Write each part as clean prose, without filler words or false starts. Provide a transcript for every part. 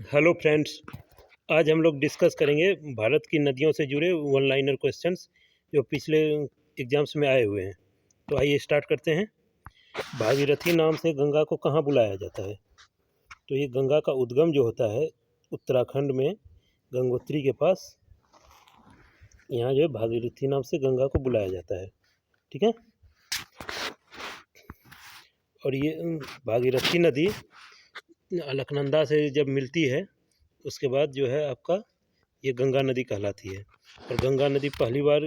Hello friends. आज हम लोग डिस्कस करेंगे भारत की नदियों से जुड़े वन लाइनर क्वेश्चंस जो पिछले एग्जाम्स में आए हुए हैं। तो आइए स्टार्ट करते हैं। भागीरथी नाम से गंगा को कहाँ बुलाया जाता है? तो ये गंगा का उद्गम जो होता है उत्तराखंड में गंगोत्री के पास, यहाँ जो है भागीरथी नाम से गंगा को बुलाया जाता है। ठीक है। और ये भागीरथी नदी अलकनंदा से जब मिलती है उसके बाद जो है आपका ये गंगा नदी कहलाती है। और गंगा नदी पहली बार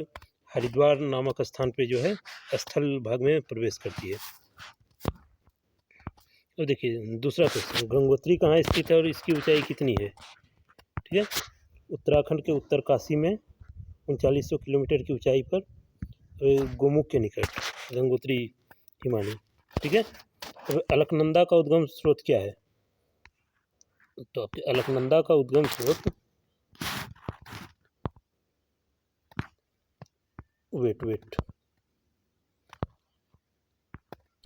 हरिद्वार नामक स्थान पे जो है स्थल भाग में प्रवेश करती है। तो देखिए दूसरा क्वेश्चन, गंगोत्री कहाँ स्थित है और इसकी ऊंचाई कितनी है? ठीक है। उत्तराखंड के उत्तरकाशी में 3900 किलोमीटर की ऊंचाई पर गोमुख के निकट गंगोत्री हिमानी। ठीक है। तो अलकनंदा का उद्गम स्रोत क्या है? तो आपके अलकनंदा का उद्गम स्रोत वेट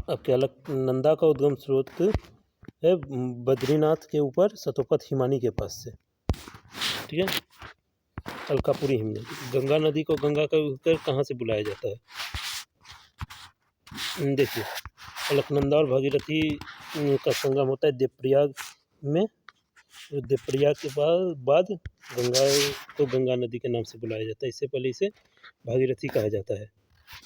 आपके अलकनंदा का उद्गम स्रोत है बद्रीनाथ के ऊपर सतोपथ हिमानी के पास से। ठीक है। अलकापुरी हिमनदी। गंगा नदी को गंगा का उत्तर कहाँ से बुलाया जाता है? देखिए अलकनंदा और भागीरथी का संगम होता है देवप्रयाग में। देवप्रयाग के बाद गंगा को गंगा नदी के नाम से बुलाया जाता है। इससे पहले इसे भागीरथी कहा जाता है।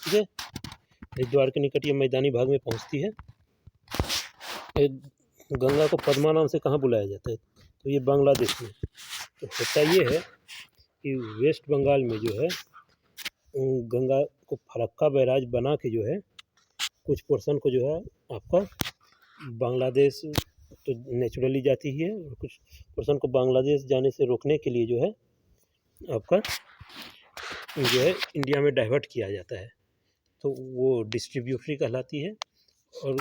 ठीक है। हरिद्वार के निकट ये मैदानी भाग में पहुंचती है। गंगा को पद्मा नाम से कहाँ बुलाया जाता है? तो ये बांग्लादेश में। तो होता ये है कि वेस्ट बंगाल में जो है गंगा को फरक्का बैराज बना के जो है कुछ पोर्शन को जो है आपका बांग्लादेश तो नेचुरली जाती ही है और कुछ पोर्शन को बांग्लादेश जाने से रोकने के लिए जो है आपका जो है इंडिया में डाइवर्ट किया जाता है। तो वो डिस्ट्रीब्यूटरी कहलाती है। और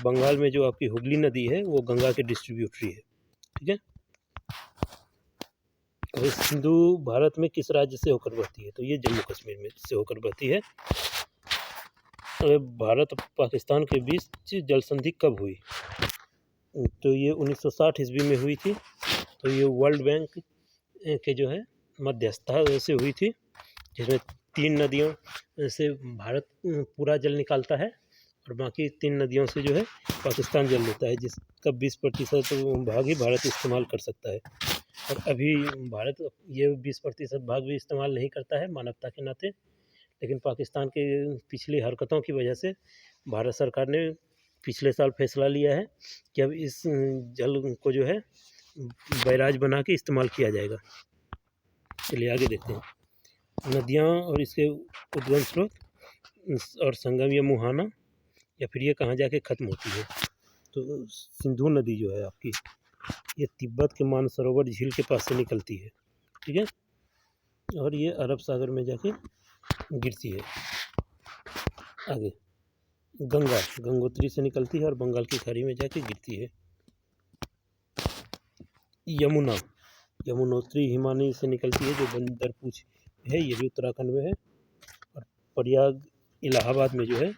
बंगाल में जो आपकी हुगली नदी है वो गंगा की डिस्ट्रीब्यूटरी है। ठीक है। और सिंधु भारत में किस राज्य से होकर बहती है? तो ये जम्मू कश्मीर में से होकर बहती है। भारत और पाकिस्तान के बीच जल संधि कब हुई? तो ये 1960 ईस्वी में हुई थी। तो ये वर्ल्ड बैंक के जो है मध्यस्थता से हुई थी, जिसमें 3 नदियों से भारत पूरा जल निकालता है और बाकी 3 नदियों से जो है पाकिस्तान जल लेता है, जिसका 20% भाग ही भारत इस्तेमाल कर सकता है। और अभी भारत ये 20% भाग भी इस्तेमाल नहीं करता है मानवता के नाते। लेकिन पाकिस्तान के पिछली हरकतों की वजह से भारत सरकार ने पिछले साल फैसला लिया है कि अब इस जल को जो है बैराज बना के इस्तेमाल किया जाएगा। चलिए आगे देखते हैं। नदियाँ और इसके उद्गम स्रोत और संगम या मुहाना या फिर ये कहाँ जाके ख़त्म होती है? तो सिंधु नदी जो है आपकी ये तिब्बत के मानसरोवर झील के पास से निकलती है। ठीक है। और ये अरब सागर में जाके गिरती है। आगे गंगा गंगोत्री से निकलती है और बंगाल की खाड़ी में जाके गिरती है। यमुना यमुनोत्री हिमानी से निकलती है जो बंदरपूछ है, ये भी उत्तराखंड में है। और प्रयाग इलाहाबाद में जो है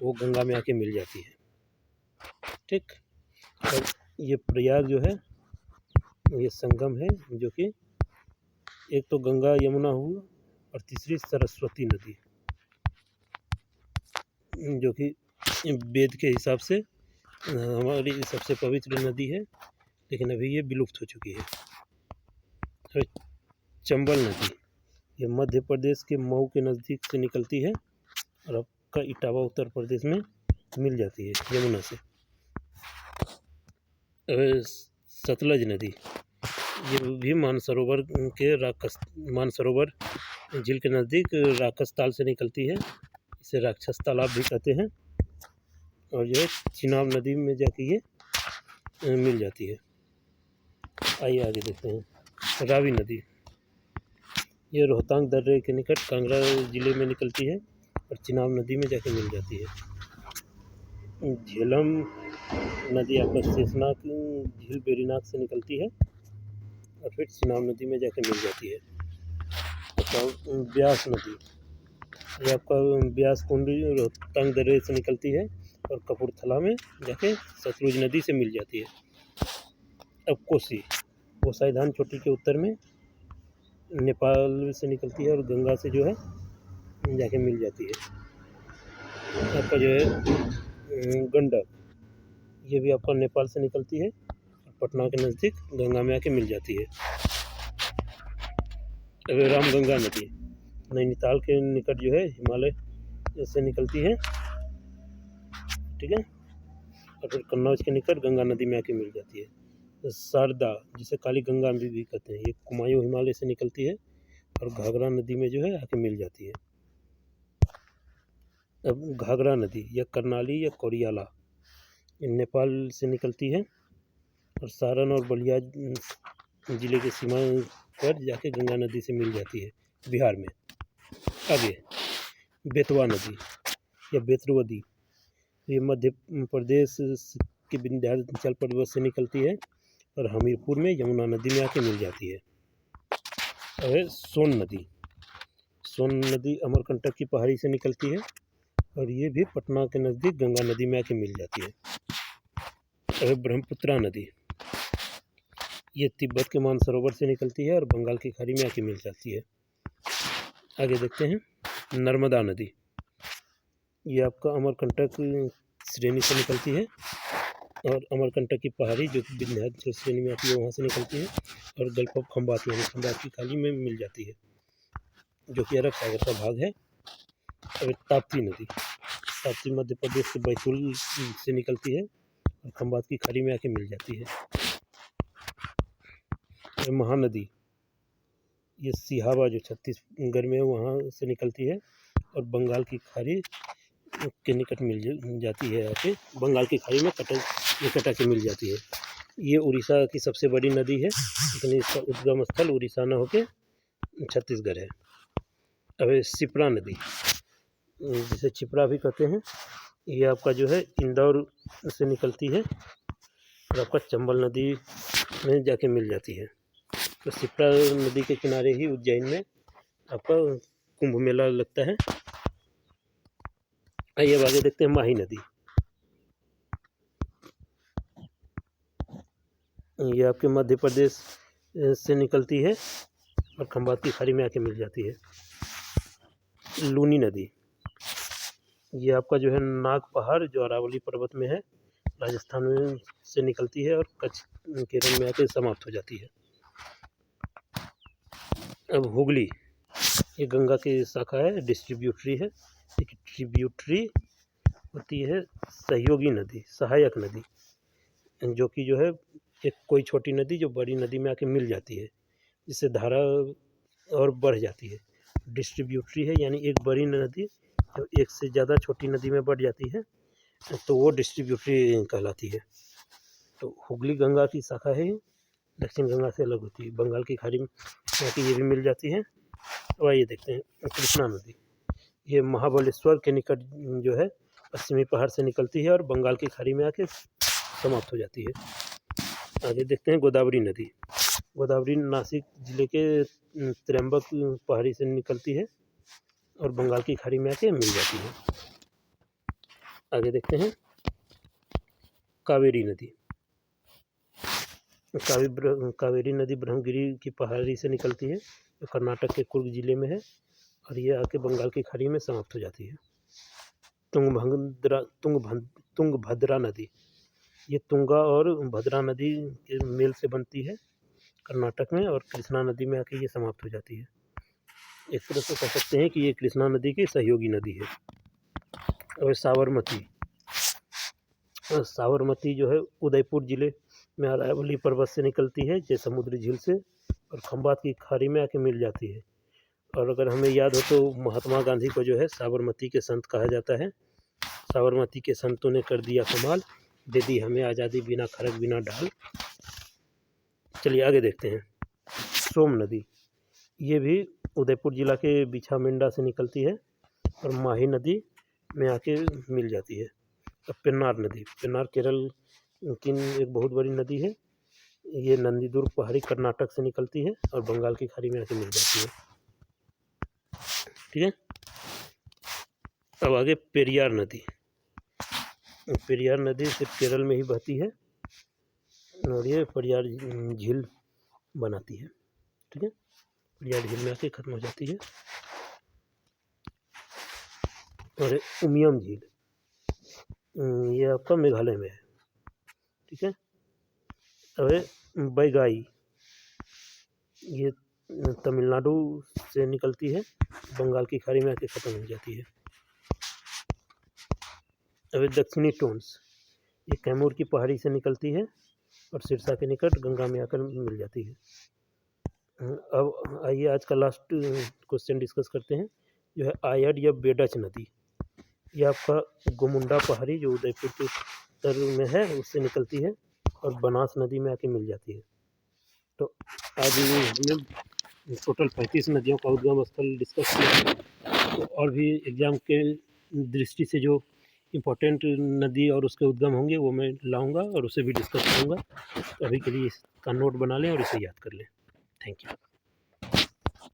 वो गंगा में आके मिल जाती है। ठीक। और ये प्रयाग जो है ये संगम है जो कि एक तो गंगा यमुना हुआ और तीसरी सरस्वती नदी जो कि वेद के हिसाब से हमारी सबसे पवित्र नदी है, लेकिन अभी ये विलुप्त हो चुकी है। और चंबल नदी ये मध्य प्रदेश के मऊ के नज़दीक से निकलती है और आपका इटावा उत्तर प्रदेश में मिल जाती है यमुना से। सतलज नदी ये भी मानसरोवर झील के नज़दीक राक्षस ताल से निकलती है। इसे राक्षस तालाब भी कहते हैं। और जो है चिनाब नदी में जाके ये मिल जाती है। आइए आगे देखते हैं। रावी नदी ये रोहतांग दर्रे के निकट कांगड़ा जिले में निकलती है और चिनाब नदी में जाके मिल जाती है। झेलम नदी आपका शेषनाग झील बेरीनाग से निकलती है और फिर चिनाब नदी में जाके मिल जाती है। तो ब्यास नदी ये आपका ब्यास कुंड रोहतांग दर्रे से निकलती है और कपूरथला में जाके सतलुज नदी से मिल जाती है। अब कोसी गोसाईधान चोटी के उत्तर में नेपाल से निकलती है और गंगा से जो है जाके मिल जाती है। आपका जो है गंडक, ये भी आपका नेपाल से निकलती है, पटना के नज़दीक गंगा में आके मिल जाती है। अगर रामगंगा नदी नैनीताल के निकट जो है हिमालय से निकलती है, ठीक है, और फिर कन्नौज के निकट गंगा नदी में आके मिल जाती है। तो शारदा, जिसे काली गंगा भी कहते हैं, ये कुमायूं हिमालय से निकलती है और घाघरा नदी में जो है आके मिल जाती है। अब घाघरा नदी या कर्नाली या कोरियाला नेपाल से निकलती है और सारण और बलिया जिले की सीमा पर जाके गंगा नदी से मिल जाती है बिहार में। आगे बेतवा नदी या बेतरवदी, ये मध्य प्रदेश के विंध्याचल पर्वत से निकलती है और हमीरपुर में यमुना नदी में आके मिल जाती है। और सोन नदी, सोन नदी अमरकंटक की पहाड़ी से निकलती है और ये भी पटना के नज़दीक गंगा नदी में आके मिल जाती है। और ब्रह्मपुत्रा नदी, ये तिब्बत के मानसरोवर से निकलती है और बंगाल की खाड़ी में आके मिल जाती है। आगे देखते हैं नर्मदा नदी, ये आपका अमरकंटक श्रेणी से निकलती है और अमरकंटक की पहाड़ी जो विंध्याचल श्रेणी में आती है वहाँ से निकलती है और गल्फ ऑफ खंबात यानी खंबात की खाड़ी में मिल जाती है, जो कि अरब सागर का भाग है। और ताप्ती नदी, ताप्ती मध्य प्रदेश के बैतूल से निकलती है और खंबात की खाड़ी में आके मिल जाती है। और महानदी, ये सिहावा जो छत्तीसगढ़ में है वहाँ से निकलती है और बंगाल की खाड़ी के निकट मिल जाती है, आके बंगाल की खाड़ी में निकट आके मिल जाती है। ये उड़ीसा की सबसे बड़ी नदी है, लेकिन इसका उद्गम स्थल उड़ीसा न होके छत्तीसगढ़ है। अब शिप्रा नदी, जिसे छिपरा भी कहते हैं, ये आपका जो है इंदौर से निकलती है और आपका चंबल नदी में जाके मिल जाती है। तो शिप्रा नदी के किनारे ही उज्जैन में आपका कुंभ मेला लगता है। आइए अब आगे देखते हैं माही नदी, ये आपके मध्य प्रदेश से निकलती है और खंबात की खाड़ी में आके मिल जाती है। लूनी नदी, ये आपका जो है नाग पहाड़ जो अरावली पर्वत में है, राजस्थान में से निकलती है और कच्छ केरल में आके समाप्त हो जाती है। अब हुगली, ये गंगा की शाखा है, डिस्ट्रीब्यूटरी है, एक ट्रिब्यूटरी होती है सहयोगी नदी, सहायक नदी, जो कि जो है एक कोई छोटी नदी जो बड़ी नदी में आके मिल जाती है, जिससे धारा और बढ़ जाती है। डिस्ट्रीब्यूटरी है यानी एक बड़ी नदी जो एक से ज़्यादा छोटी नदी में बढ़ जाती है तो वो डिस्ट्रीब्यूटरी कहलाती है। तो हुगली गंगा की शाखा है, दक्षिण गंगा से अलग होती है, बंगाल की खाड़ी में आके ये भी मिल जाती है। तो आइए देखते हैं कृष्णा नदी, ये महाबलेश्वर के निकट जो है पश्चिमी पहाड़ से निकलती है और बंगाल की खाड़ी में आके समाप्त हो जाती है। आगे देखते हैं गोदावरी नदी, गोदावरी नासिक जिले के त्र्यंबक पहाड़ी से निकलती है और बंगाल की खाड़ी में आके मिल जाती है। आगे देखते हैं कावेरी नदी, कावेरी नदी ब्रह्मगिरी की पहाड़ी से निकलती है जो कर्नाटक के कुर्ग जिले में है और ये आके बंगाल की खाड़ी में समाप्त हो जाती है। तुंगभद्रा नदी, ये तुंगा और भद्रा नदी के मेल से बनती है कर्नाटक में और कृष्णा नदी में आके ये समाप्त हो जाती है। एक तरह से कह सकते हैं कि ये कृष्णा नदी की सहयोगी नदी है। और साबरमती, साबरमती जो है उदयपुर जिले में अरावली पर्वत से निकलती है जय समुद्री झील से और खंबात की खाड़ी में आके मिल जाती है। और अगर हमें याद हो तो महात्मा गांधी को जो है साबरमती के संत कहा जाता है। साबरमती के संतों ने कर दिया कमाल, दे दी हमें आज़ादी बिना खरक बिना ढाल। चलिए आगे देखते हैं सोम नदी, ये भी उदयपुर जिला के बिछामेंडा से निकलती है और माही नदी में आके मिल जाती है। अब पेन्नार नदी, पेन्नार केरल की एक बहुत बड़ी नदी है, ये नंदीदुर्ग पहाड़ी कर्नाटक से निकलती है और बंगाल की खाड़ी में आके मिल जाती है। ठीक है, अब आगे पेरियार नदी, पेरियार नदी सिर्फ केरल में ही बहती है और ये पेरियार झील बनाती है। ठीक है, परियार झील में आके ख़त्म हो जाती है। और उमियम झील, ये आपका मेघालय में है। ठीक है, अब बैगाई, ये तमिलनाडु से निकलती है, बंगाल की खाड़ी में आके ख़त्म हो जाती है। अब दक्षिणी टोन्स, ये कैमूर की पहाड़ी से निकलती है और सिरसा के निकट गंगा में आकर मिल जाती है। अब आइए आज का लास्ट क्वेश्चन डिस्कस करते हैं, जो है आयड या बेडच नदी। ये आपका गोमुंडा पहाड़ी जो उदयपुर के उत्तर में है उससे निकलती है और बनास नदी में आके मिल जाती है। तो आज हमने टोटल 35 नदियों का उद्गम स्थल डिस्कस किया। तो और भी एग्ज़ाम के दृष्टि से जो इम्पोर्टेंट नदी और उसके उद्गम होंगे वो मैं लाऊंगा और उसे भी डिस्कस करूंगा। तो अभी के लिए इसका नोट बना लें और इसे याद कर लें। Thank you.